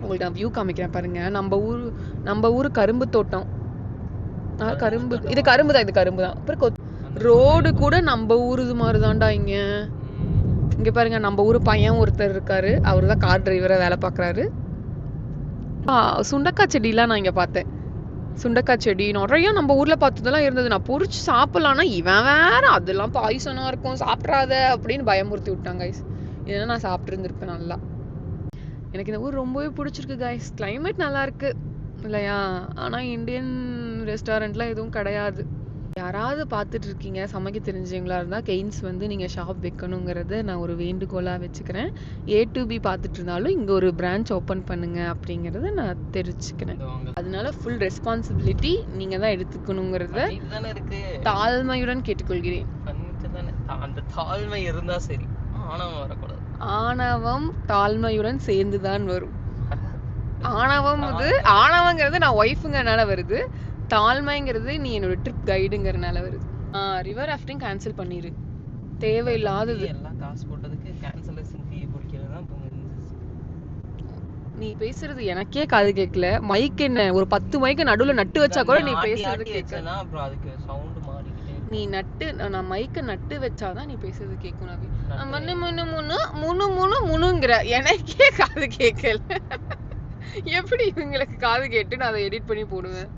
உங்களுக்கு நான் வியூ காமிக்கிறேன் பாருங்க. நம்ம ஊர் கரும்பு தோட்டம். கரும்பு இது கரும்பு தான். அப்புறம் ரோடு கூட நம்ம ஊருது மாதிரி தான்டா இங்க பாருங்க. நம்ம ஊர் பையன் ஒருத்தர் இருக்காரு. அவரு தான் கார் டிரைவரா வேலை பார்க்கறாரு. சுண்டக்காய் செடியெல்லாம் நான் இங்க பார்த்தேன். சுண்டக்காய் செடி நிறைய நம்ம ஊர்ல பார்த்ததெல்லாம் இருந்தது. நான் பொறிச்சு சாப்பிடலாம்னா இவன் வேற அதெல்லாம் பாய்சனா இருக்கும் சாப்பிட்றாத அப்படின்னு பயமுறுத்தி விட்டாங்க கைஸ். இதெல்லாம் நான் சாப்பிட்டு இருந்திருப்பேன் நல்லா. எனக்கு இந்த ஊர் ரொம்பவே பிடிச்சிருக்கு கைஸ். கிளைமேட் நல்லா இருக்கு இல்லையா? ஆனா இந்தியன் ரெஸ்டாரண்ட்லாம் எதுவும் கிடையாது. யாராவது பார்த்துட்டு இருக்கீங்க சமைக்க தெரிஞ்சவங்களா இருந்தால் கெய்ன்ஸ் வந்து நீங்கள் ஷாப் வைக்கணுங்கிறத நான் ஒரு வேண்டுகோளாக வச்சுக்கிறேன். A2B பார்த்துட்டு இருந்தாலும் இங்கே ஒரு பிரான்ச் ஓப்பன் பண்ணுங்க அப்படிங்கிறத நான் தெரிவிச்சுக்கிறேன். அதனால ஃபுல் ரெஸ்பான்சிபிலிட்டி நீங்கள் தான் எடுத்துக்கணுங்கிறத தாழ்மையுடன் கேட்டுக்கொள்கிறேன். அந்த தாழ்மை இருந்தா சரி, ஆணவம் வரக்கூடாது. ஆணவம் தாழ்மையுடன் சேர்ந்து தான் வரும். ஆணவங்கிறது நான் ஒய்ஃபுங்கிறனால வருது. தாழ்மைங்கிறது நீ என்னோட ட்ரிப் கைடுங்கிறனால வருது. ரிவர் ராஃப்டிங் கேன்சல் பண்ணிரு. தேவையில்லாதது. எல்லாம் காசு போட்டதுக்கு கேன்சலேஷன் ஃபீ பிடிக்கிறது தான். நீ பேசுறது எனக்கே காது கேட்கல. மைக் என்ன ஒரு 10 மைக்க நடுவுல நட்டு வச்சா கூட நீ பேசுறது கேட்கல. அப்புறம் அதுக்கு சவுண்ட் மாறிக்கிட்டே. நீ நான் மைக்க நட்டு வச்சாதான் நீ பேசுறது கேட்கும். முணுங்கிற எனக்கே காது கேட்கல. எப்படி இவங்களுக்கு காது கேட்டு நான் அதை எடிட் பண்ணி போடுவேன்?